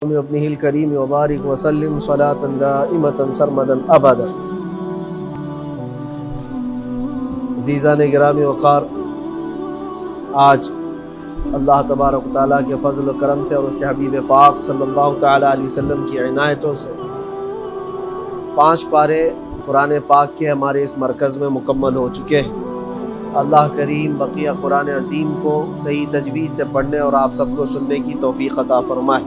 ابنہ الکریم وبارک وسلم صلاۃ دائمۃ سرمدا ابدا۔ عزیزان گرامی وقار، آج اللہ تبارک و تعالیٰ کے فضل و کرم سے اور اس کے حبیب پاک صلی اللہ تعالیٰ علیہ وسلم کی عنایتوں سے 5 پارے قرآن پاک کے ہمارے اس مرکز میں مکمل ہو چکے ہیں۔ اللہ کریم بقیہ قرآن عظیم کو صحیح تجوید سے پڑھنے اور آپ سب کو سننے کی توفیق عطا فرمائے۔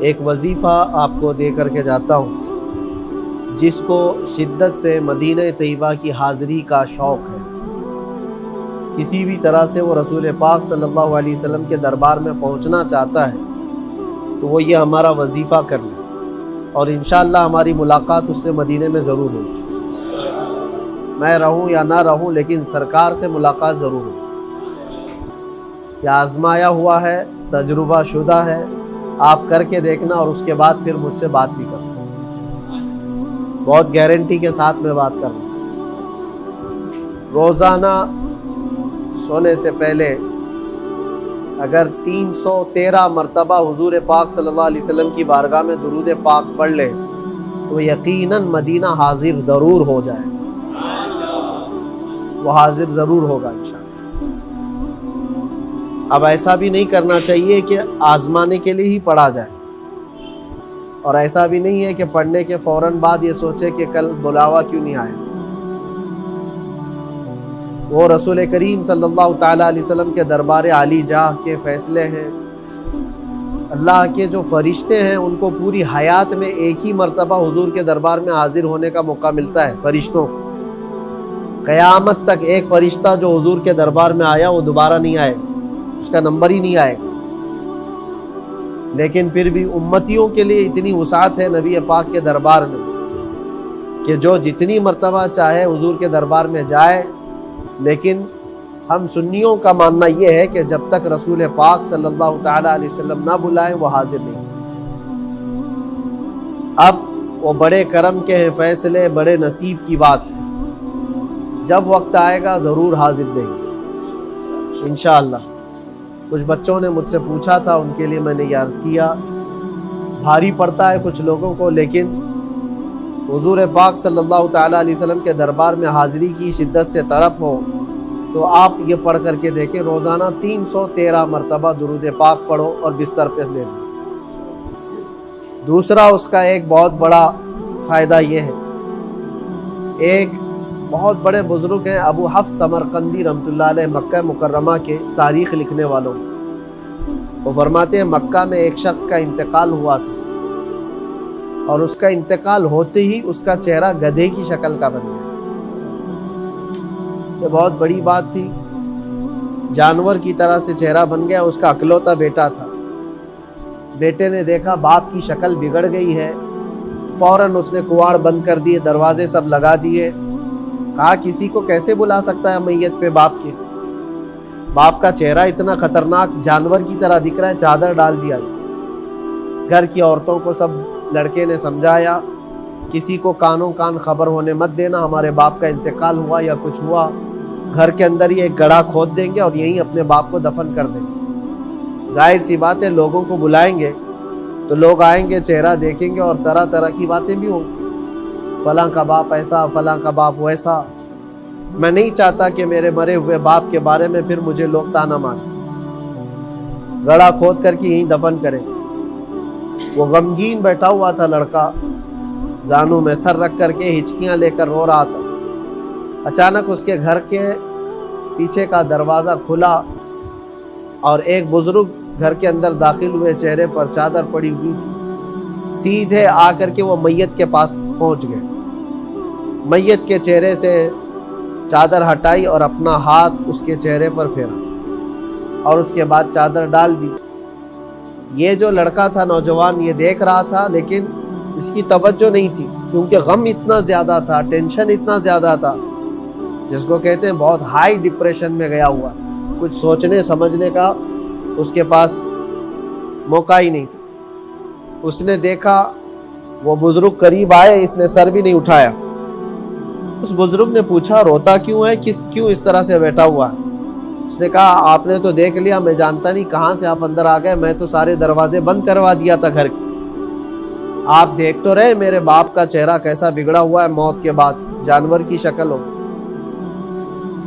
ایک وظیفہ آپ کو دے کر کے جاتا ہوں، جس کو شدت سے مدینہ طیبہ کی حاضری کا شوق ہے، کسی بھی طرح سے وہ رسول پاک صلی اللہ علیہ وسلم کے دربار میں پہنچنا چاہتا ہے تو وہ یہ ہمارا وظیفہ کر لے، اور انشاءاللہ ہماری ملاقات اس سے مدینے میں ضرور ہوگی۔ میں رہوں یا نہ رہوں لیکن سرکار سے ملاقات ضرور ہوگی۔ یہ آزمایا ہوا ہے، تجربہ شدہ ہے، آپ کر کے دیکھنا اور اس کے بعد پھر مجھ سے بات بھی کرنا، بہت گارنٹی کے ساتھ میں بات کرنا۔ روزانہ سونے سے پہلے اگر 313 مرتبہ حضور پاک صلی اللہ علیہ وسلم کی بارگاہ میں درود پاک پڑھ لے تو یقیناً مدینہ حاضر ضرور ہو جائے، وہ حاضر ضرور ہوگا انشاءاللہ۔ اب ایسا بھی نہیں کرنا چاہیے کہ آزمانے کے لیے ہی پڑھا جائے، اور ایسا بھی نہیں ہے کہ پڑھنے کے فوراً بعد یہ سوچے کہ کل بلاوا کیوں نہیں آیا۔ وہ رسول کریم صلی اللہ تعالیٰ علیہ وسلم کے دربار عالی جاہ کے فیصلے ہیں۔ اللہ کے جو فرشتے ہیں ان کو پوری حیات میں ایک ہی مرتبہ حضور کے دربار میں حاضر ہونے کا موقع ملتا ہے۔ فرشتوں کو قیامت تک ایک فرشتہ جو حضور کے دربار میں آیا وہ دوبارہ نہیں آئے، اس کا نمبر ہی نہیں آئے گا۔ لیکن پھر بھی امتیوں کے لیے اتنی وسعت ہے نبی پاک کے دربار میں کہ جو جتنی مرتبہ چاہے حضور کے دربار میں جائے، لیکن ہم سنیوں کا ماننا یہ ہے کہ جب تک رسول پاک صلی اللہ تعالیٰ علیہ وسلم نہ بلائیں وہ حاضر نہیں۔ اب وہ بڑے کرم کے ہیں فیصلے، بڑے نصیب کی بات ہے، جب وقت آئے گا ضرور حاضر دیں گے انشاءاللہ۔ کچھ بچوں نے مجھ سے پوچھا تھا، ان کے لیے میں نے یہ عرض کیا، بھاری پڑتا ہے کچھ لوگوں کو، لیکن حضور پاک صلی اللہ تعالیٰ علیہ وسلم کے دربار میں حاضری کی شدت سے تڑپ ہو تو آپ یہ پڑھ کر کے دیکھیں، روزانہ 313 مرتبہ درود پاک پڑھو اور بستر پہ لے لو۔ دوسرا اس کا ایک بہت بڑا فائدہ یہ ہے، ایک بہت بڑے بزرگ ہیں ابو حفص سمرقندی رحمۃ اللہ علیہ، مکہ مکرمہ کے تاریخ لکھنے والوں، وہ فرماتے ہیں مکہ میں ایک شخص کا انتقال ہوا تھا، اور اس کا انتقال ہوتے ہی اس کا چہرہ گدھے کی شکل کا بن گیا۔ یہ بہت بڑی بات تھی، جانور کی طرح سے چہرہ بن گیا۔ اس کا اکلوتا بیٹا تھا، بیٹے نے دیکھا باپ کی شکل بگڑ گئی ہے، فوراً اس نے کواڑ بند کر دیے، دروازے سب لگا دیے، کہا کسی کو کیسے بلا سکتا ہے میت پہ باپ کے، باپ کا چہرہ اتنا خطرناک جانور کی طرح دکھ رہا ہے، چادر ڈال دیا۔ گھر کی عورتوں کو سب لڑکے نے سمجھایا، کسی کو کانوں کان خبر ہونے مت دینا، ہمارے باپ کا انتقال ہوا یا کچھ ہوا، گھر کے اندر ہی ایک گڑھا کھود دیں گے اور یہیں اپنے باپ کو دفن کر دیں گے۔ ظاہر سی بات ہے لوگوں کو بلائیں گے تو لوگ آئیں گے، چہرہ دیکھیں گے اور طرح طرح کی باتیں بھی ہوں، فلاں کا باپ ایسا، فلاں کا باپ ویسا۔ میں نہیں چاہتا کہ میرے مرے ہوئے باپ کے بارے میں پھر مجھے لوگ تانا ماریں، گڑھا کھود کر کے یہیں دفن کریں۔ وہ غمگین بیٹھا ہوا تھا لڑکا، زانوں میں سر رکھ کر کے ہچکیاں لے کر رو رہا تھا۔ اچانک اس کے گھر کے پیچھے کا دروازہ کھلا اور ایک بزرگ گھر کے اندر داخل ہوئے، چہرے پر چادر پڑی ہوئی تھی، سیدھے آ کر کے وہ میت کے پاس پہنچ گئے، میت کے چہرے سے چادر ہٹائی اور اپنا ہاتھ اس کے چہرے پر پھیرا اور اس کے بعد چادر ڈال دی۔ یہ جو لڑکا تھا نوجوان، یہ دیکھ رہا تھا لیکن اس کی توجہ نہیں تھی، کیونکہ غم اتنا زیادہ تھا، ٹینشن اتنا زیادہ تھا، جس کو کہتے ہیں بہت ہائی ڈپریشن میں گیا ہوا، کچھ سوچنے سمجھنے کا اس کے پاس موقع ہی نہیں تھا۔ اس نے دیکھا وہ بزرگ قریب آئے، اس نے سر بھی نہیں اٹھایا۔ اس بزرگ نے پوچھا روتا کیوں ہے، کیوں اس طرح سے بیٹھا ہوا ہے؟ اس نے کہا آپ نے تو دیکھ لیا، میں جانتا نہیں کہاں سے آپ اندر آ گئے، میں تو سارے دروازے بند کروا دیا تھا گھر کے، آپ دیکھ تو رہے میرے باپ کا چہرہ کیسا بگڑا ہوا ہے، موت کے بعد جانور کی شکل ہو۔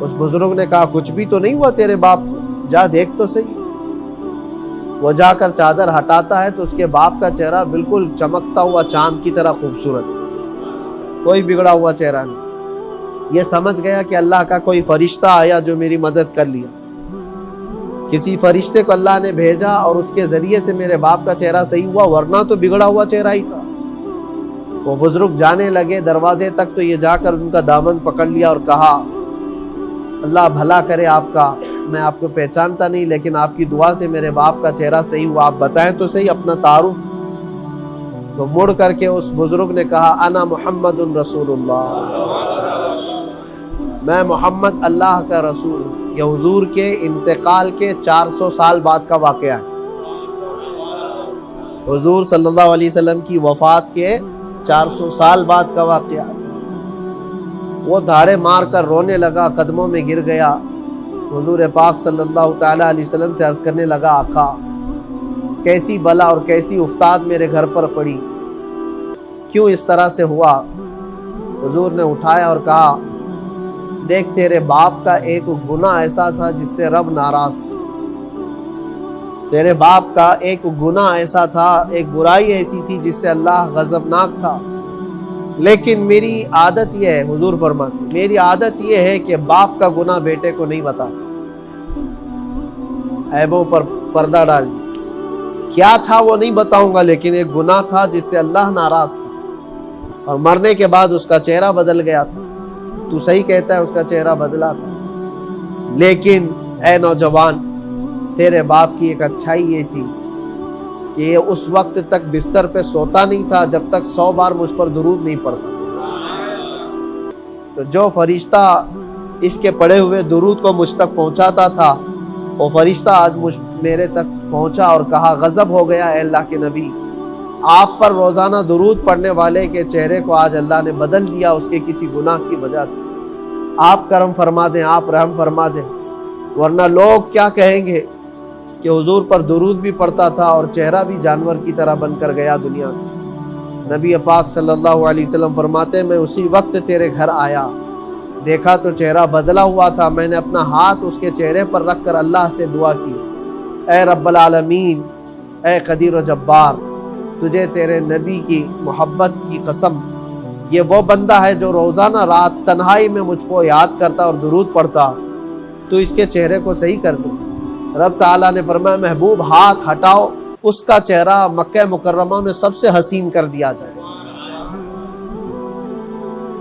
اس بزرگ نے کہا کچھ بھی تو نہیں ہوا تیرے باپ کو، جا دیکھ تو صحیح۔ وہ جا کر چادر ہٹاتا ہے تو اس کے باپ کا چہرہ بالکل چمکتا ہوا چاند کی طرح خوبصورت، کوئی بگڑا ہوا چہرہ نہیں۔ یہ سمجھ گیا کہ اللہ کا کوئی فرشتہ آیا جو میری مدد کر لیا، کسی فرشتے کو اللہ نے بھیجا اور اس کے ذریعے سے میرے باپ کا چہرہ صحیح ہوا، ورنہ تو بگڑا ہوا چہرہ ہی تھا۔ وہ بزرگ جانے لگے دروازے تک تو یہ جا کر ان کا دامن پکڑ لیا اور کہا اللہ بھلا کرے آپ کا، میں آپ کو پہچانتا نہیں لیکن آپ کی دعا سے میرے باپ کا چہرہ صحیح ہوا، آپ بتائیں تو صحیح اپنا تعارف۔ تو مڑ کر کے اس بزرگ نے کہا انا محمد رسول اللہ، میں محمد اللہ کا رسول ہوں۔ یہ حضور کے انتقال کے 400 سال بعد کا واقعہ ہے، حضور صلی اللہ علیہ وسلم کی وفات کے 400 سال بعد کا واقعہ ہے۔ وہ دھاڑے مار کر رونے لگا، قدموں میں گر گیا، حضور پاک صلی اللہ تعالی علیہ وسلم سے عرض کرنے لگا آقا کیسی بلا اور کیسی افتاد میرے گھر پر پڑی، کیوں اس طرح سے ہوا؟ حضور نے اٹھایا اور کہا دیکھ تیرے باپ کا ایک گناہ ایسا تھا جس سے رب ناراض تھا، تیرے باپ کا ایک گناہ ایسا تھا، ایک برائی ایسی تھی جس سے اللہ غضبناک تھا، لیکن میری عادت یہ ہے، حضور فرماتے میری عادت یہ ہے کہ باپ کا گناہ بیٹے کو نہیں بتاتا، عیبوں پر پردہ ڈال دیا، کیا تھا وہ نہیں بتاؤں گا لیکن ایک گناہ تھا جس سے اللہ ناراض تھا، اور مرنے کے بعد اس کا چہرہ بدل گیا تھا، تو صحیح کہتا ہے اس کا چہرہ بدلا تھا، لیکن اے نوجوان تیرے باپ کی ایک اچھائی یہ تھی کہ یہ اس وقت تک بستر پہ سوتا نہیں تھا جب تک 100 بار مجھ پر درود نہیں پڑتا، تو جو فرشتہ اس کے پڑھے ہوئے درود کو مجھ تک پہنچاتا تھا وہ فرشتہ آج میرے تک پہنچا اور کہا غضب ہو گیا اے اللہ کے نبی، آپ پر روزانہ درود پڑھنے والے کے چہرے کو آج اللہ نے بدل دیا اس کے کسی گناہ کی وجہ سے، آپ کرم فرما دیں، آپ رحم فرما دیں، ورنہ لوگ کیا کہیں گے کہ حضور پر درود بھی پڑتا تھا اور چہرہ بھی جانور کی طرح بن کر گیا دنیا سے۔ نبی پاک صلی اللہ علیہ وسلم فرماتے میں اسی وقت تیرے گھر آیا، دیکھا تو چہرہ بدلا ہوا تھا، میں نے اپنا ہاتھ اس کے چہرے پر رکھ کر اللہ سے دعا کی اے رب العالمین، اے قدیر و جبار، تجھے تیرے نبی کی محبت کی قسم، یہ وہ بندہ ہے جو روزانہ رات تنہائی میں مجھ کو یاد کرتا اور درود پڑھتا، تو اس کے چہرے کو صحیح کر دے۔ رب تعالیٰ نے فرمایا محبوب ہاتھ ہٹاؤ، اس کا چہرہ مکہ مکرمہ میں سب سے حسین کر دیا جائے۔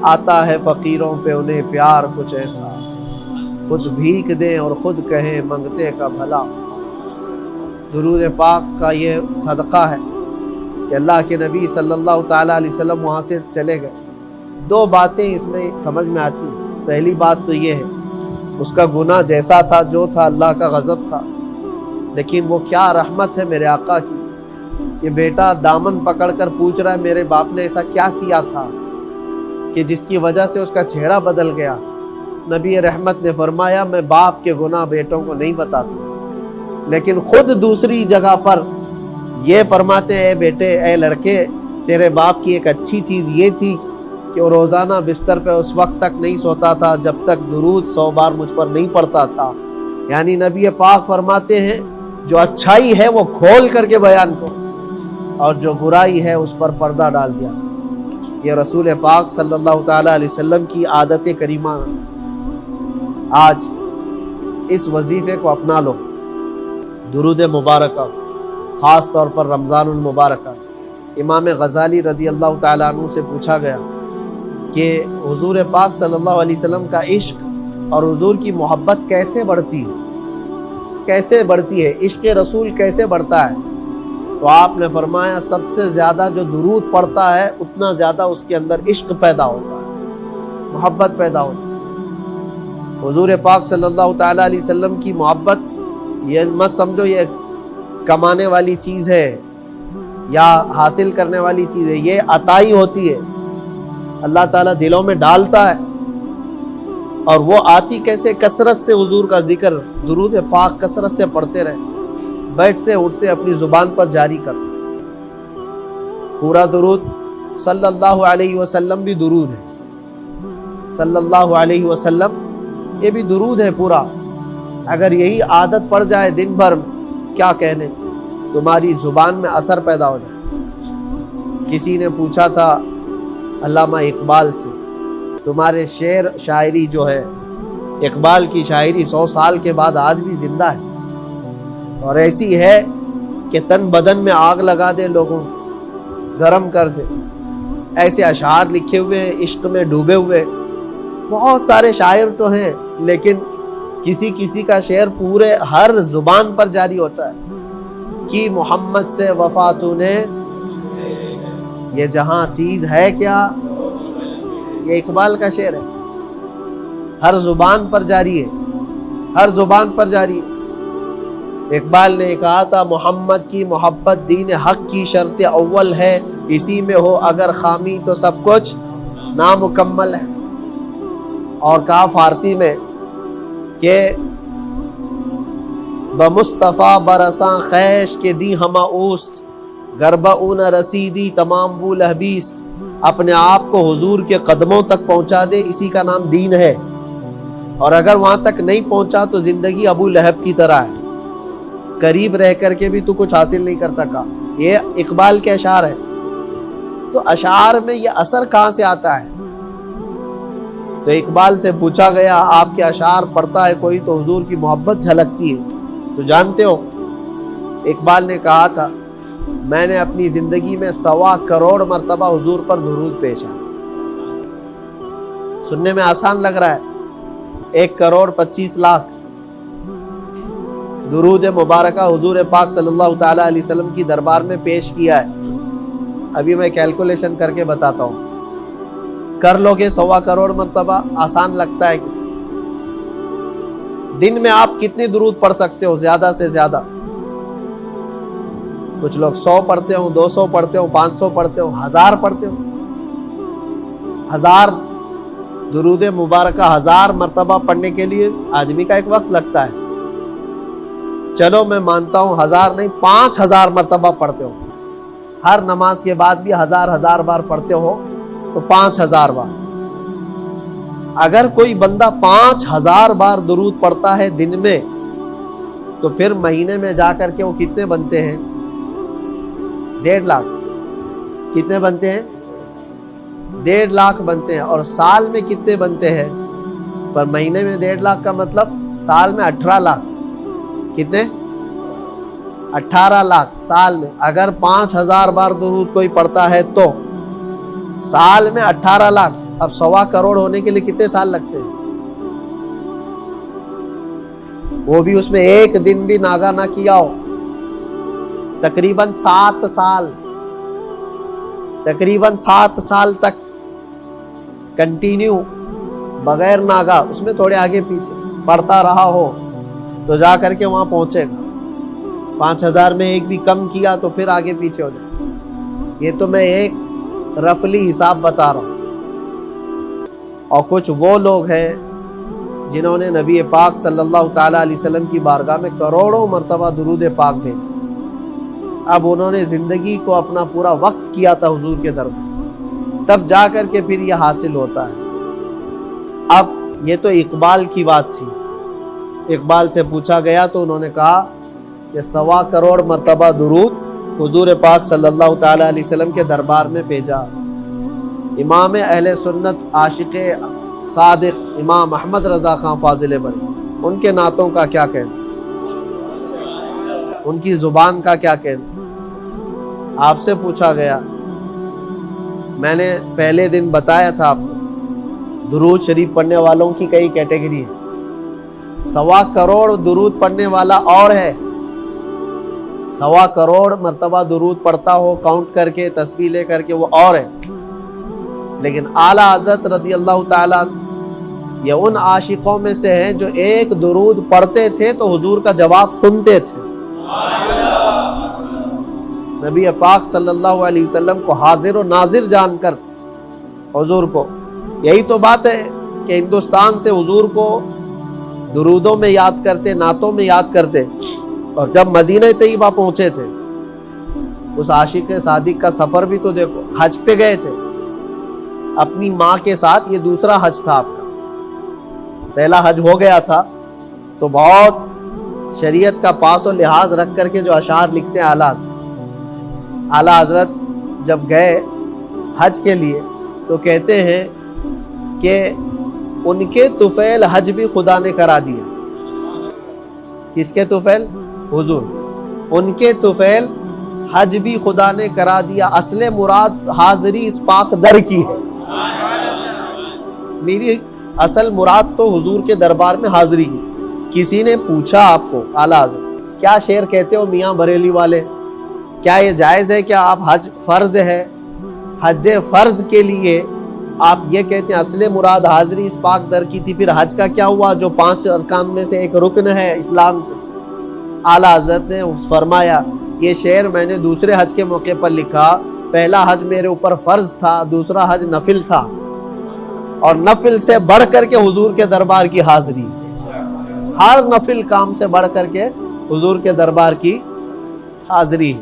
آتا ہے فقیروں پہ انہیں پیار کچھ ایسا، خود بھیک دیں اور خود کہیں منگتے کا بھلا۔ درود پاک کا یہ صدقہ ہے کہ اللہ کے نبی صلی اللہ تعالیٰ علیہ وسلم وہاں سے چلے گئے۔ دو باتیں اس میں سمجھ میں آتی ہیں، پہلی بات تو یہ ہے اس کا گناہ جیسا تھا جو تھا اللہ کا غضب تھا، لیکن وہ کیا رحمت ہے میرے آقا کی، یہ بیٹا دامن پکڑ کر پوچھ رہا ہے میرے باپ نے ایسا کیا کیا تھا کہ جس کی وجہ سے اس کا چہرہ بدل گیا۔ نبی رحمت نے فرمایا میں باپ کے گناہ بیٹوں کو نہیں بتاتا، لیکن خود دوسری جگہ پر یہ فرماتے اے بیٹے اے لڑکے، تیرے باپ کی ایک اچھی چیز یہ تھی کہ وہ روزانہ بستر پہ اس وقت تک نہیں سوتا تھا جب تک درود 100 بار مجھ پر نہیں پڑتا تھا۔ یعنی نبی پاک فرماتے ہیں جو اچھائی ہے وہ کھول کر کے بیان کرو اور جو برائی ہے اس پر پردہ ڈال دیا۔ یہ رسول پاک صلی اللہ تعالیٰ علیہ وسلم کی عادت کریمہ۔ آج اس وظیفے کو اپنا لو، درود مبارکہ، خاص طور پر رمضان المبارکہ۔ امام غزالی رضی اللہ تعالیٰ عنہ سے پوچھا گیا کہ حضور پاک صلی اللہ علیہ وسلم کا عشق اور حضور کی محبت کیسے بڑھتی ہے، کیسے بڑھتی ہے، عشق رسول کیسے بڑھتا ہے؟ تو آپ نے فرمایا سب سے زیادہ جو درود پڑھتا ہے اتنا زیادہ اس کے اندر عشق پیدا ہوتا ہے، محبت پیدا ہوتی ہے۔ حضور پاک صلی اللہ تعالیٰ علیہ وسلم کی محبت یہ مت سمجھو یہ کمانے والی چیز ہے یا حاصل کرنے والی چیز ہے، یہ عطائی ہوتی ہے، اللہ تعالیٰ دلوں میں ڈالتا ہے۔ اور وہ آتی کیسے؟ کثرت سے حضور کا ذکر، درود پاک کثرت سے پڑھتے رہے، بیٹھتے اٹھتے اپنی زبان پر جاری کرتے۔ پورا درود صلی اللہ علیہ وسلم بھی درود ہے، صلی اللہ علیہ وسلم یہ بھی درود ہے پورا۔ اگر یہی عادت پڑ جائے دن بھر میں، کیا کہنے، تمہاری زبان میں اثر پیدا ہو جائے۔ کسی نے پوچھا تھا علامہ اقبال سے، تمہارے شعر شاعری جو ہے، اقبال کی شاعری 100 سال کے بعد آج بھی زندہ ہے، اور ایسی ہے کہ تن بدن میں آگ لگا دے، لوگوں گرم کر دے۔ ایسے اشعار لکھے ہوئے، عشق میں ڈوبے ہوئے بہت سارے شاعر تو ہیں، لیکن کسی کسی کا شعر پورے ہر زبان پر جاری ہوتا ہے کہ محمد سے وفا تو نے، یہ جہاں چیز ہے کیا، یہ اقبال کا شعر ہے، ہر زبان پر جاری ہے، ہر زبان پر جاری ہے۔ اقبال نے کہا تھا محمد کی محبت دین حق کی شرط اول ہے، اسی میں ہو اگر خامی تو سب کچھ نامکمل ہے۔ اور کہا فارسی میں کہ بمصطفیٰ برساں خیش کے دی ہما اوست، گربہ اون رسیدی تمام بو لہبیس۔ اپنے آپ کو حضور کے قدموں تک پہنچا دے، اسی کا نام دین ہے، اور اگر وہاں تک نہیں پہنچا تو زندگی ابو لہب کی طرح ہے، قریب رہ کر کے بھی تو کچھ حاصل نہیں کر سکا۔ یہ اقبال کے اشعار ہے۔ تو اشعار میں یہ اثر کہاں سے آتا ہے؟ تو اقبال سے پوچھا گیا آپ کے اشعار پڑھتا ہے کوئی تو حضور کی محبت جھلکتی ہے، تو جانتے ہو اقبال نے کہا تھا میں نے اپنی زندگی میں 1.25 کروڑ مرتبہ حضور پر درود پیشا۔ سننے میں آسان لگ رہا ہے، 1,25,00,000 درود مبارکہ حضور پاک صلی اللہ تعالی علیہ وسلم کی دربار میں پیش کیا ہے۔ ابھی میں کیلکولیشن کر کے بتاتا ہوں، کر لو گے 1.25 کروڑ مرتبہ، آسان لگتا ہے کسی؟ دن میں آپ کتنے درود پڑھ سکتے ہو زیادہ سے زیادہ؟ کچھ لوگ 100 پڑھتے ہوں، 200 پڑھتے ہوں، 500 پڑھتے ہوں، 1000 پڑھتے ہوں۔ 1000 درود مبارکہ 1000 مرتبہ پڑھنے کے لیے آدمی کا ایک وقت لگتا ہے۔ چلو میں مانتا ہوں 1000 نہیں، 5000 مرتبہ پڑھتے ہو، ہر نماز کے بعد بھی 1000 بار پڑھتے ہو تو 5000 بار۔ اگر کوئی بندہ 5000 بار درود پڑھتا ہے دن میں، تو پھر مہینے میں جا کر کے وہ کتنے بنتے ہیں؟ 1.5 لاکھ۔ کتنے بنتے ہیں؟ 1.5 لاکھ بنتے ہیں۔ اور سال میں کتنے بنتے ہیں؟ پر مہینے میں 1.5 لاکھ کا مطلب سال میں 18 لاکھ۔ کتنے؟ 18 لاکھ سال میں۔ اگر 5000 بار درود کوئی پڑھتا ہے تو سال میں 18 لاکھ۔ اب 1.25 کروڑ ہونے کے لیے کتنے سال لگتے ہیں؟ وہ بھی اس میں ایک دن بھی ناغا نہ کیا ہو، تقریباً 7 سال، تقریباً 7 سال تک کنٹینیو بغیر ناغا، اس میں تھوڑے آگے پیچھے پڑھتا رہا ہو تو جا کر کے وہاں پہنچے گا۔ 5000 میں ایک بھی کم کیا تو پھر آگے پیچھے ہو جائے۔ یہ تو میں ایک رفلی حساب بتا رہا ہوں۔ اور کچھ وہ لوگ ہیں جنہوں نے نبی پاک صلی اللہ تعالی علیہ وسلم کی بارگاہ میں کروڑوں مرتبہ درود پاک بھیجا۔ اب انہوں نے زندگی کو اپنا پورا وقف کیا تھا حضور کے دربار، تب جا کر کے پھر یہ حاصل ہوتا ہے۔ اب یہ تو اقبال کی بات تھی، اقبال سے پوچھا گیا تو انہوں نے کہا کہ 1.25 کروڑ مرتبہ درود حضور پاک صلی اللہ تعالی علیہ وسلم کے دربار میں بھیجا۔ امام اہل سنت عاشق صادق امام احمد رضا خان فاضل بری، ان کے نعتوں کا کیا کہنا، ان کی زبان کا کیا کہنا؟ آپ سے پوچھا گیا، میں نے پہلے دن بتایا تھا آپ کو، درود شریف پڑھنے والوں کی کئی کیٹیگری ہے۔ 1.25 کروڑ درود پڑھنے والا اور ہے، 1.25 کروڑ مرتبہ درود پڑھتا ہو کاؤنٹ کر کے تسبیح لے کر کے، وہ اور ہے۔ لیکن اعلیٰ حضرت رضی اللہ تعالیٰ یہ ان عاشقوں میں سے ہیں جو ایک درود پڑھتے تھے تو حضور کا جواب سنتے تھے۔ نبی پاک صلی اللہ علیہ وسلم کو حاضر و ناظر جان کر حضور کو، یہی تو بات ہے کہ ہندوستان سے حضور کو درودوں میں یاد کرتے, نعتوں میں یاد کرتے, اور جب مدینہ طیبہ پہنچے تھے اس عاشق صادق کا سفر بھی تو دیکھو, حج پہ گئے تھے اپنی ماں کے ساتھ, یہ دوسرا حج تھا آپ کا. پہلا حج ہو گیا تھا تو بہت شریعت کا پاس و لحاظ رکھ کر کے جو اشعار لکھتے ہیں اعلیٰ حضرت جب گئے حج کے لیے تو کہتے ہیں کہ ان کے طفیل حج بھی خدا نے کرا دیا. کس کے طفیل؟ حضور. ان کے طفیل حج بھی خدا نے کرا دیا, اصل مراد حاضری اس پاک در کی ہے. میری اصل مراد تو حضور کے دربار میں حاضری کی. کسی نے پوچھا آپ کو اعلیٰ حضرت کیا شعر کہتے ہو میاں بریلی والے, کیا یہ جائز ہے کیا آپ حج فرض ہے, حج فرض کے لیے آپ یہ کہتے ہیں اصل مراد حاضری اس پاک در کی تھی, پھر حج کا کیا ہوا جو 5 ارکان میں سے ایک رکن ہے اسلام کے. اعلیٰ حضرت نے فرمایا یہ شعر میں نے دوسرے حج کے موقع پر لکھا, پہلا حج میرے اوپر فرض تھا, دوسرا حج نفل تھا, اور نفل سے بڑھ کر کے حضور کے دربار کی حاضری, ہر نفل کام سے بڑھ کر کے حضور کے دربار کی حاضری.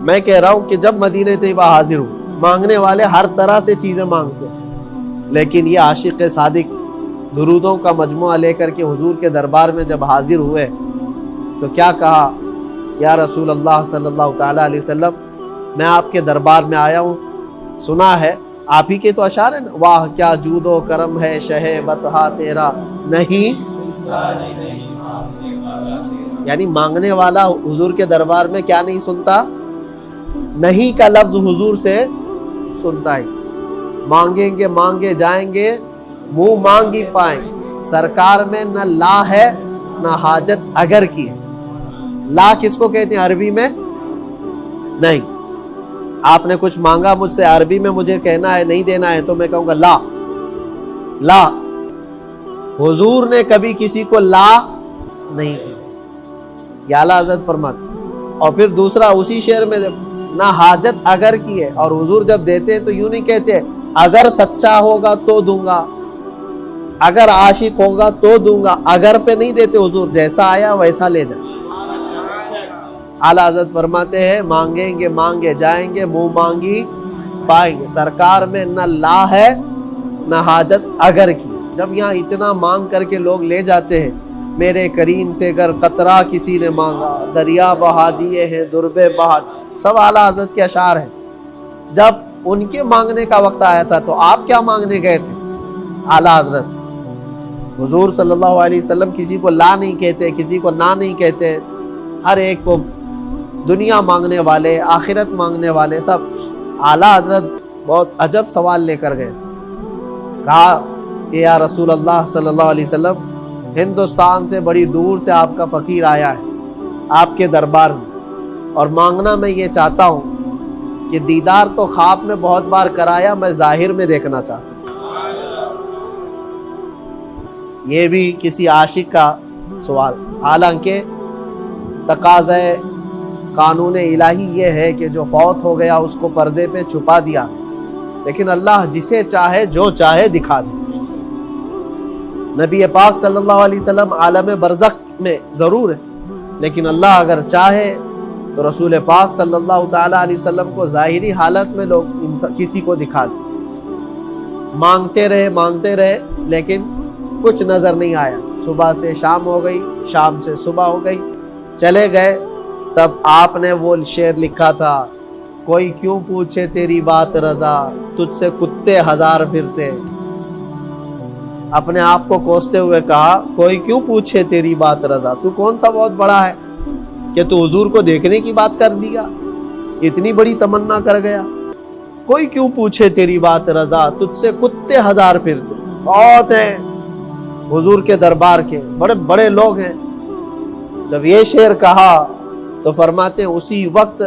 میں کہہ رہا ہوں کہ جب مدینہ طیبہ حاضر ہوں, مانگنے والے ہر طرح سے چیزیں مانگتے ہیں, لیکن یہ عاشق صادق درودوں کا مجموعہ لے کر کے حضور کے دربار میں جب حاضر ہوئے تو کیا کہا, یا رسول اللہ صلی اللہ تعالیٰ علیہ وسلم میں آپ کے دربار میں آیا ہوں, سنا ہے آپ ہی کے تو اشعار ہیں, واہ کیا جود و کرم ہے شہ بطحا تیرا, نہیں یعنی مانگنے والا حضور کے دربار میں کیا نہیں سنتا, نہیں کا لفظ حضور سے سنتا ہی. مانگیں گے مانگے جائیں گے, منہ مانگی پائیں, سرکار میں نہ لا ہے نہ حاجت اگر کی ہے. لا کس کو کہتے ہیں عربی میں؟ نہیں, آپ نے کچھ مانگا مجھ سے عربی میں مجھے کہنا ہے نہیں دینا ہے تو میں کہوں گا لا. لا حضور نے کبھی کسی کو لا نہیں کیا, یہ اعلیٰ حضرت فرماتے. اور پھر دوسرا اسی شعر میں نہ حاجت اگر کی ہے, اور حضور جب دیتے ہیں تو یوں نہیں کہتے اگر سچا ہوگا تو دوں گا, اگر عاشق ہوگا تو دوں گا, اگر پہ نہیں دیتے حضور, جیسا آیا ویسا لے جا. اعلیٰ حضرت فرماتے ہیں مانگیں گے مانگے جائیں گے, منہ مانگی پائیں گے, سرکار میں نہ لا ہے نہ حاجت اگر کی. جب یہاں اتنا مانگ کر کے لوگ لے جاتے ہیں, میرے کریم سے اگر قطرہ کسی نے مانگا, دریا بہا دیے ہیں دربے بہا, سب اعلیٰ حضرت کے اشعار ہیں. جب ان کے مانگنے کا وقت آیا تھا تو آپ کیا مانگنے گئے تھے؟ اعلیٰ حضرت حضور صلی اللہ علیہ وسلم کسی کو لا نہیں کہتے, کسی کو نہ نہیں کہتے, ہر ایک کو دنیا مانگنے والے, آخرت مانگنے والے سب. اعلیٰ حضرت بہت عجب سوال لے کر گئے, کہا کہ یا رسول اللہ صلی اللہ علیہ وسلم ہندوستان سے بڑی دور سے آپ کا فقیر آیا ہے آپ کے دربار میں, اور مانگنا میں یہ چاہتا ہوں کہ دیدار تو خواب میں بہت بار کرایا, میں ظاہر میں دیکھنا چاہتا ہوں. یہ بھی کسی عاشق کا سوال, حالانکہ تقاضۂ قانون الہی یہ ہے کہ جو فوت ہو گیا اس کو پردے پہ چھپا دیا, لیکن اللہ جسے چاہے جو چاہے دکھا دے. نبی پاک صلی اللہ علیہ وسلم عالم برزخ میں ضرور ہے, لیکن اللہ اگر چاہے تو رسول پاک صلی اللہ تعالیٰ علیہ وسلم کو ظاہری حالت میں لوگ کسی کو دکھا دیں. مانگتے رہے لیکن کچھ نظر نہیں آیا, صبح سے شام ہو گئی, شام سے صبح ہو گئی, چلے گئے. تب آپ نے وہ شعر لکھا تھا, کوئی کیوں پوچھے تیری بات رضا, تجھ سے کتے ہزار پھرتے. اپنے آپ کو کوستے ہوئے کہا کوئی کیوں پوچھے تیری بات رضا, تو کون سا بہت بڑا ہے کہ تو حضور کو دیکھنے کی بات کر دیا, اتنی بڑی تمنا کر گیا. کوئی کیوں پوچھے تیری بات رضا, تجھ سے کتے ہزار پھرتے. بہت ہیں حضور کے دربار کے, بڑے بڑے لوگ ہیں. جب یہ شعر کہا تو فرماتے اسی وقت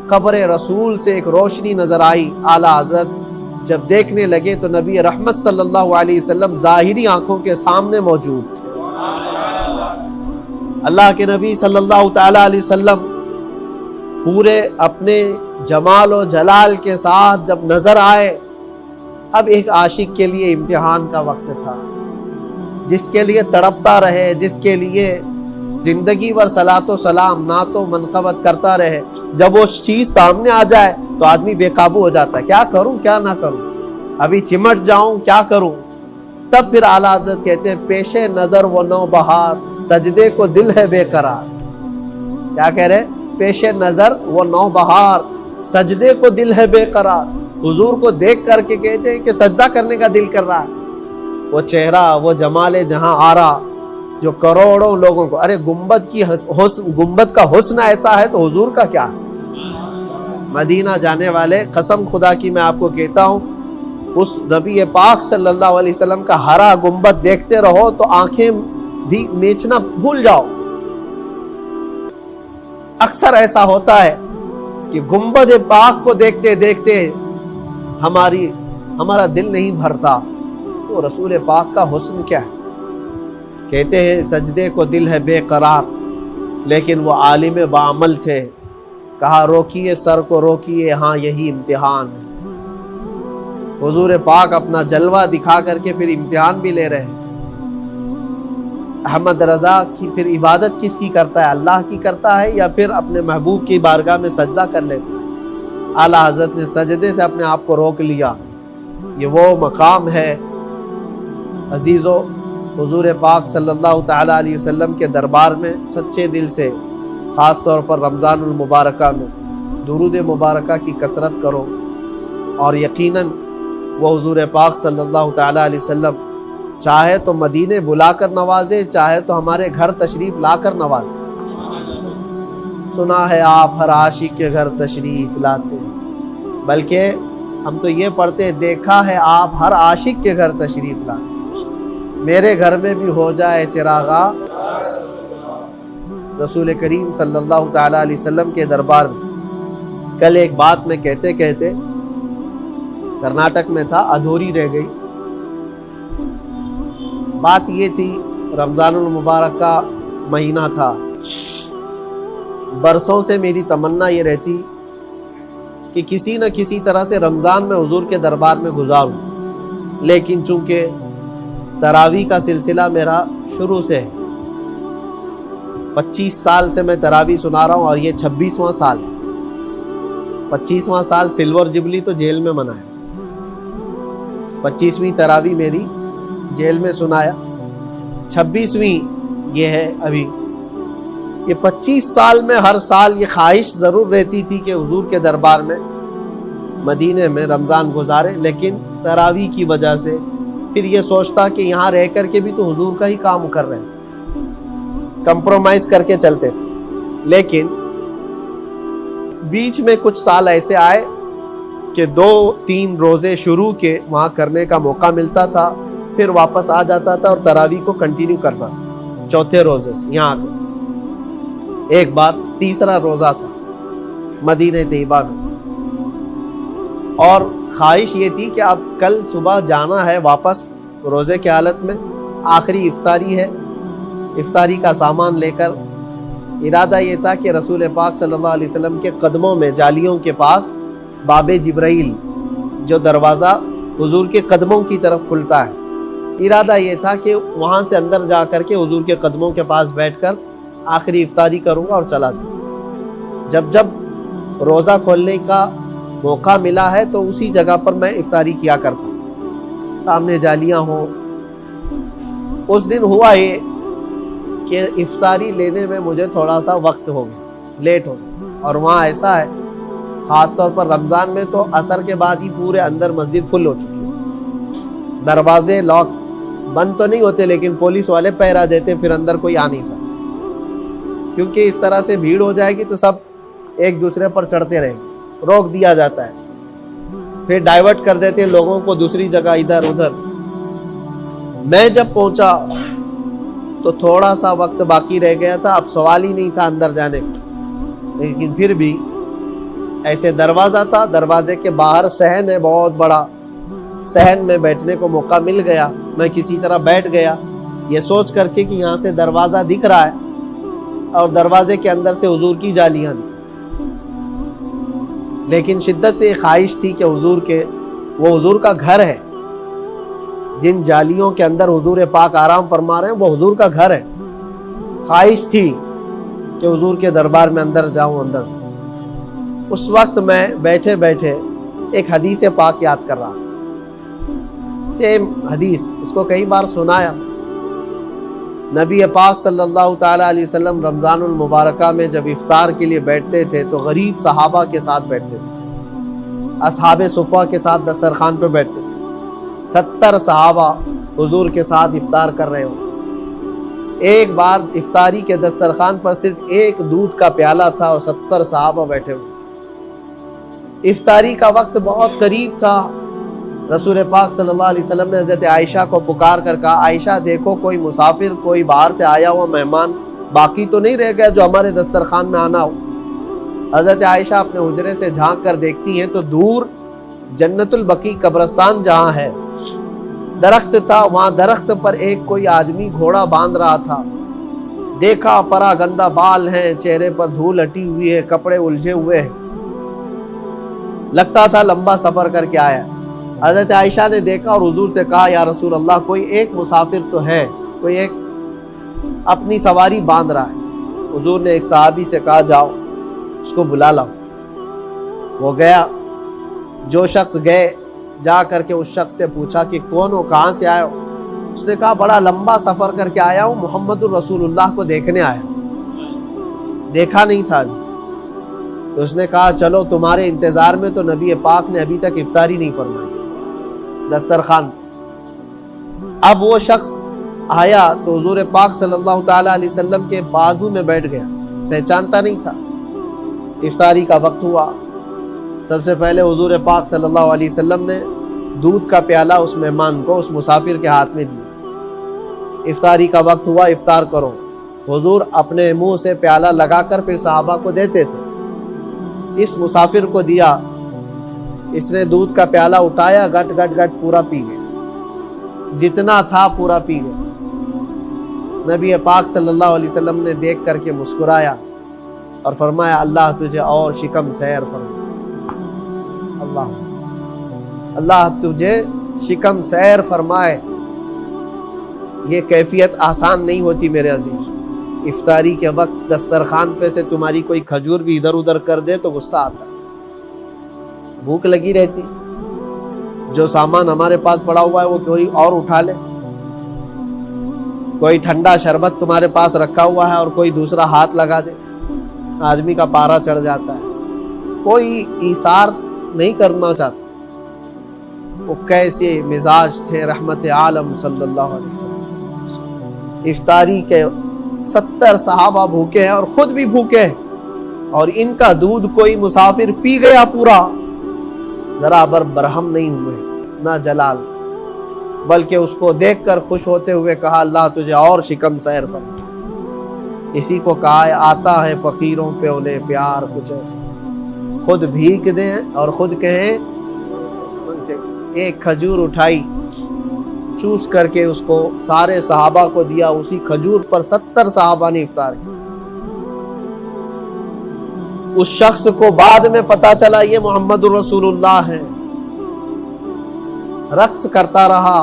قبر رسول سے ایک روشنی نظر آئی. اعلیٰ حضرت جب دیکھنے لگے تو نبی رحمت صلی اللہ علیہ وسلم ظاہری آنکھوں کے سامنے موجود تھے. اللہ کے نبی صلی اللہ تعالیٰ علیہ وسلم پورے اپنے جمال و جلال کے ساتھ جب نظر آئے, اب ایک عاشق کے لیے امتحان کا وقت تھا، جس کے لیے تڑپتا رہے، جس کے لیے زندگی بھر صلاۃ و سلام نعت و منقبت کرتا رہے، جب وہ چیز سامنے آ جائے تو آدمی بے قابو ہو جاتا ہے، کیا کروں کیا نہ کروں، ابھی چمٹ جاؤں کیا کروں۔ تب پھر اعلیٰ حضرت کہتے ہیں پیش نظر وہ نو بہار، سجدے کو دل ہے بے قرار۔ کیا کہہ رہے؟ پیش نظر وہ نو بہار، سجدے کو دل ہے بے قرار۔ حضور کو دیکھ کر کے کہتے ہیں کہ سجدہ کرنے کا دل کر رہا ہے۔ وہ چہرہ، وہ جمال جہاں آرا جو کروڑوں لوگوں کو، ارے گنبد کا حسن ایسا ہے تو حضور کا کیا ہے۔ مدینہ جانے والے، قسم خدا کی میں آپ کو کہتا ہوں، اس نبی پاک صلی اللہ علیہ وسلم کا ہرا گنبد دیکھتے رہو تو آنکھیں بھی میچنا بھول جاؤ۔ اکثر ایسا ہوتا ہے کہ گنبد پاک کو دیکھتے دیکھتے ہمارا دل نہیں بھرتا، تو رسول پاک کا حسن کیا ہے۔ کہتے ہیں سجدے کو دل ہے بے قرار، لیکن وہ عالم بعمل تھے، کہا روکیے سر کو روکیے، ہاں یہی امتحان ہے۔ حضور پاک اپنا جلوہ دکھا کر کے پھر امتحان بھی لے رہے ہیں۔ احمد رضا کی پھر عبادت کس کی کرتا ہے؟ اللہ کی کرتا ہے یا پھر اپنے محبوب کی بارگاہ میں سجدہ کر لیتا ہے؟ اعلیٰ حضرت نے سجدے سے اپنے آپ کو روک لیا۔ یہ وہ مقام ہے عزیزو، حضور پاک صلی اللہ تعالی علیہ وسلم کے دربار میں سچے دل سے، خاص طور پر رمضان المبارکہ میں درود مبارکہ کی کثرت کرو، اور یقیناً وہ حضور پاک صلی اللہ تعالی علیہ وسلم چاہے تو مدینے بلا کر نوازے، چاہے تو ہمارے گھر تشریف لا کر نوازے۔ سنا ہے آپ ہر عاشق کے گھر تشریف لاتے، بلکہ ہم تو یہ پڑھتے دیکھا ہے آپ ہر عاشق کے گھر تشریف لاتے۔ میرے گھر میں بھی ہو جائے چراغا، رسول کریم صلی اللہ تعالی علیہ وسلم کے دربار میں کل ایک بات میں کہتے کہتے کرناٹک میں تھا، ادھوری رہ گئی۔ بات یہ تھی، رمضان المبارک کا مہینہ تھا، برسوں سے میری تمنا یہ رہتی کہ کسی نہ کسی طرح سے رمضان میں حضور کے دربار میں گزاروں، لیکن چونکہ تراویح کا سلسلہ میرا شروع سے ہے، 25 سال سے میں تراویح سنا رہا ہوں، اور یہ 26واں سال ہے۔ 25واں سال سلور جبلی تو جیل میں منایا، 25ویں تراویح میری جیل میں سنایا، 26ویں یہ ہے ابھی۔ یہ 25 سال میں ہر سال یہ خواہش ضرور رہتی تھی کہ حضور کے دربار میں مدینے میں رمضان گزارے، لیکن تراویح کی وجہ سے پھر یہ سوچتا کہ یہاں رہ کر کے بھی تو حضور کا ہی کام کر رہے ہیں، کمپرومائز کر کے چلتے تھے۔ لیکن بیچ میں کچھ سال ایسے آئے کہ 2-3 روزے شروع کے وہاں کرنے کا موقع ملتا تھا، پھر واپس آ جاتا تھا اور تراویح کو کنٹینیو کرتا تھا 4تھے روزے سے یہاں آ کر۔ ایک بار 3را روزہ تھا مدینہ طیبہ میں، اور خواہش یہ تھی کہ اب کل صبح جانا ہے واپس روزے کی حالت میں، آخری افطاری ہے، افطاری کا سامان لے کر۔ ارادہ یہ تھا کہ رسول پاک صلی اللہ علیہ وسلم کے قدموں میں، جالیوں کے پاس باب جبرائیل جو دروازہ حضور کے قدموں کی طرف کھلتا ہے، ارادہ یہ تھا کہ وہاں سے اندر جا کر کے حضور کے قدموں کے پاس بیٹھ کر آخری افطاری کروں گا اور چلا جاؤں۔ جب روزہ کھولنے کا موقع ملا ہے تو اسی جگہ پر میں افطاری کیا کرتا ہوں، سامنے جالیاں ہوں۔ اس دن ہوا یہ کہ افطاری لینے میں مجھے تھوڑا سا وقت ہو گیا، لیٹ ہو گیا، اور وہاں ایسا ہے خاص طور پر رمضان میں تو عصر کے بعد ہی پورے اندر مسجد فل ہو چکی ہوتی، دروازے لاک بند تو نہیں ہوتے لیکن پولیس والے پہرا دیتے، پھر اندر کوئی آ نہیں سکتا، کیونکہ اس طرح سے بھیڑ ہو جائے گی تو سب ایک دوسرے پر چڑھتے رہیں گے، روک دیا جاتا ہے، پھر ڈائیورٹ کر دیتے ہیں لوگوں کو دوسری جگہ ادھر ادھر۔ میں جب پہنچا تو تھوڑا سا وقت باقی رہ گیا تھا، اب سوال ہی نہیں تھا اندر جانے کا، لیکن پھر بھی ایسے دروازہ تھا، دروازے کے باہر صحن ہے بہت بڑا، صحن میں بیٹھنے کو موقع مل گیا، میں کسی طرح بیٹھ گیا، یہ سوچ کر کے کہ یہاں سے دروازہ دکھ رہا ہے اور دروازے کے اندر سے حضور کی جالیاں دی، لیکن شدت سے خواہش تھی کہ حضور کے وہ حضور کا گھر ہے. جن جالیوں کے اندر حضور پاک آرام فرما رہے ہیں وہ حضور کا گھر ہے. خواہش تھی کہ حضور کے دربار میں اندر جاؤں. اندر اس وقت میں بیٹھے بیٹھے ایک حدیث پاک یاد کر رہا تھا. سیم حدیث اس کو کئی بار سنایا. نبی پاک صلی اللہ تعالیٰ علیہ وسلم رمضان المبارکہ میں جب افطار کے لیے بیٹھتے تھے تو غریب صحابہ کے ساتھ بیٹھتے تھے. اصحاب صفہ کے ساتھ دسترخوان پہ بیٹھتے تھے. 70 صحابہ حضور کے ساتھ افطار کر رہے ہوں. ایک بار افطاری کے دسترخوان پر صرف ایک دودھ کا پیالہ تھا اور 70 صحابہ بیٹھے ہوئے تھے. افطاری کا وقت بہت قریب تھا. رسول پاک صلی اللہ علیہ وسلم نے حضرت عائشہ کو پکار کر کہا عائشہ دیکھو کوئی مسافر کوئی باہر سے آیا ہوا مہمان باقی تو نہیں رہ گیا جو ہمارے دسترخوان میں آنا ہو. حضرت عائشہ اپنے حجرے سے جھانک کر دیکھتی ہیں تو دور جنت البقیع قبرستان جہاں ہے درخت تھا. وہاں درخت پر ایک کوئی آدمی گھوڑا باندھ رہا تھا. دیکھا پرا گندا بال ہیں, چہرے پر دھول ہٹی ہوئی ہے, کپڑے الجھے ہوئے ہیں, لگتا تھا لمبا سفر کر کے آیا. حضرت عائشہ نے دیکھا اور حضور سے کہا یا رسول اللہ کوئی ایک مسافر تو ہے, کوئی ایک اپنی سواری باندھ رہا ہے. حضور نے ایک صحابی سے کہا جاؤ اس کو بلا لاؤ. وہ گیا. جو شخص گئے جا کر کے اس شخص سے پوچھا کہ کون ہو, کہاں سے آئے ہو؟ اس نے کہا بڑا لمبا سفر کر کے آیا ہوں, محمد الرسول اللہ کو دیکھنے آیا, دیکھا نہیں تھا ابھی. تو اس نے کہا چلو تمہارے انتظار میں تو نبی پاک نے ابھی تک افطاری نہیں فرمائی دسترخوان. اب وہ شخص آیا تو حضور پاک صلی اللہ تعالیٰ علیہ وسلم کے بازو میں بیٹھ گیا, پہچانتا نہیں تھا. افطاری کا وقت ہوا. سب سے پہلے حضور پاک صلی اللہ علیہ وسلم نے دودھ کا پیالہ اس مہمان کو, اس مسافر کے ہاتھ میں دیا. افطاری کا وقت ہوا, افطار کرو. حضور اپنے منہ سے پیالہ لگا کر پھر صحابہ کو دیتے تھے. اس مسافر کو دیا, اس نے دودھ کا پیالہ اٹھایا, گٹ گٹ گٹ پورا پی گیا, جتنا تھا پورا پی گیا. نبی پاک صلی اللہ علیہ وسلم نے دیکھ کر کے مسکرایا اور فرمایا اللہ تجھے اور شکم سیر فرمائے. اللہ تجھے شکم سیر فرمائے. یہ کیفیت آسان نہیں ہوتی میرے عزیز. افطاری کے وقت دسترخوان پہ سے تمہاری کوئی کھجور بھی ادھر ادھر کر دے تو غصہ آتا ہے. بھوک لگی رہتی, جو سامان ہمارے پاس پڑا ہوا ہے وہ کوئی اور اٹھا لے. کوئی ٹھنڈا شربت تمہارے پاس رکھا ہوا ہے اور کوئی دوسرا ہاتھ لگا دے, آدمی کا پارا چڑھ جاتا ہے. کوئی ایثار نہیں کرنا چاہتا. وہ کیسے مزاج تھے رحمت عالم صلی اللہ علیہ وسلم. افطاری کے 70 صحابہ بھوکے ہیں اور خود بھی بھوکے ہیں, اور ان کا دودھ کوئی مسافر پی گیا پورا. ذرا برہم نہیں ہوئے نہ جلال, بلکہ اس کو دیکھ کر خوش ہوتے ہوئے کہا اللہ تجھے اور شکم سیر فرما. اسی کو کہا ہے آتا ہے فقیروں پہ انہیں پیار کچھ ایسا, خود بھیک دیں اور خود کہیں. ایک کھجور اٹھائی, چوس کر کے اس کو سارے صحابہ کو دیا. اسی کھجور پر 70 صحابہ نے افطار کیا. اس شخص کو بعد میں پتا چلا یہ محمد الرسول اللہ ہے. رقص کرتا رہا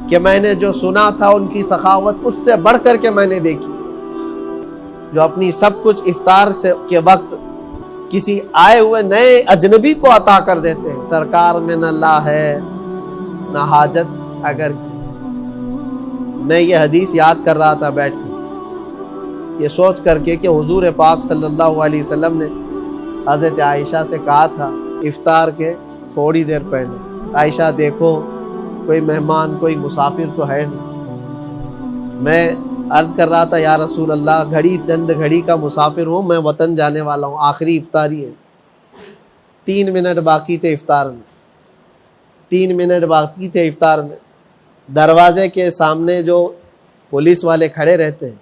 کہ میں نے جو سنا تھا ان کی سخاوت اس سے بڑھ کر کے میں نے دیکھی, جو اپنی سب کچھ افطار کے وقت کسی آئے ہوئے نئے اجنبی کو عطا کر دیتے ہیں. سرکار میں نہ لا ہے نہ حاجت. اگر میں یہ حدیث یاد کر رہا تھا بیٹھ کے, یہ سوچ کر کے کہ حضور پاک صلی اللہ علیہ وسلم نے حضرت عائشہ سے کہا تھا افطار کے تھوڑی دیر پہلے عائشہ دیکھو کوئی مہمان کوئی مسافر تو ہے نہیں. میں عرض کر رہا تھا یا رسول اللہ گھڑی دند گھڑی کا مسافر ہوں, میں وطن جانے والا ہوں, آخری افطاری ہے, 3 منٹ باقی تھے افطار میں, 3 منٹ باقی تھے افطار میں. دروازے کے سامنے جو پولیس والے کھڑے رہتے ہیں,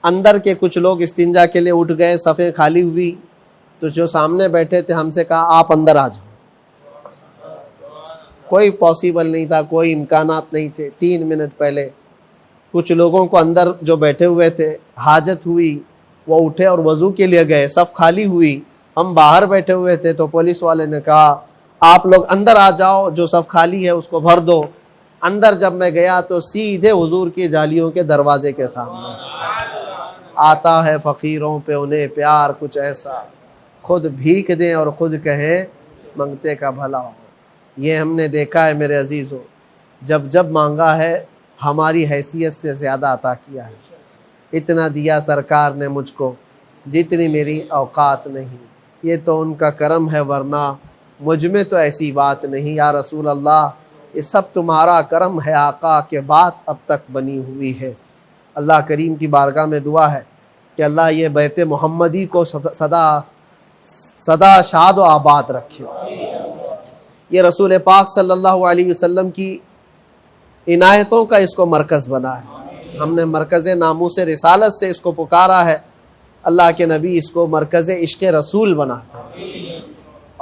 اندر کے کچھ لوگ استنجا کے لیے اٹھ گئے, صفیں خالی ہوئی تو جو سامنے بیٹھے تھے ہم سے کہا آپ اندر آ جاؤ. کوئی پاسبل نہیں تھا, کوئی امکانات نہیں تھے. 3 منٹ پہلے کچھ لوگوں کو اندر جو بیٹھے ہوئے تھے حاجت ہوئی, وہ اٹھے اور وضو کے لیے گئے, صف خالی ہوئی, ہم باہر بیٹھے ہوئے تھے تو پولیس والے نے کہا آپ لوگ اندر آ جاؤ، جو صف خالی ہے اس کو بھر دو۔ اندر جب میں گیا تو سیدھے حضور کی جالیوں کے دروازے کے سامنے آتا ہے فقیروں پہ انہیں پیار کچھ ایسا، خود بھیک دیں اور خود کہیں منگتے کا بھلا ہو۔ یہ ہم نے دیکھا ہے میرے عزیزو، جب جب مانگا ہے ہماری حیثیت سے زیادہ عطا کیا ہے۔ اتنا دیا سرکار نے مجھ کو جتنی میری اوقات نہیں، یہ تو ان کا کرم ہے ورنہ مجھ میں تو ایسی بات نہیں۔ یا رسول اللہ یہ سب تمہارا کرم ہے آقا کہ بات اب تک بنی ہوئی ہے۔ اللہ کریم کی بارگاہ میں دعا ہے کہ اللہ یہ بیت محمدی کو سدا شاد و آباد رکھے۔ یہ رسول پاک صلی اللہ علیہ وسلم کی عنایتوں کا اس کو مرکز بنا ہے۔ ہم نے مرکز ناموس رسالت سے اس کو پکارا ہے، اللہ کے نبی اس کو مرکز عشق رسول بناتا ہے،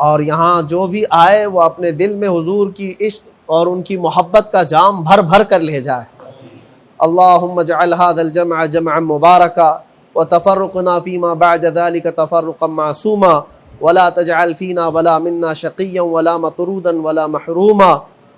اور یہاں جو بھی آئے وہ اپنے دل میں حضور کی عشق اور ان کی محبت کا جام بھر بھر کر لے جائے۔ اللہم اجعل هذا الجمع جمعا مبارکا وتفرقنا فيما بعد ذلك تفرقا معصوما ولا تجعل فينا ولا منا شقيا ولا مطرودا ولا محروما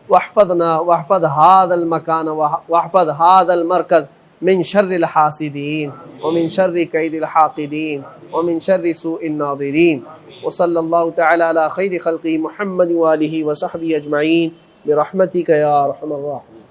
واحفظنا واحفظ هذا المكان واحفظ هذا المركز من شر الحاسدين ومن شر كيد الحاقدين ومن شر سوء الناظرين وصلى الله تعالى على خير خلقه محمد وآله وصحبه أجمعين برحمتك يا أرحم الراحمين۔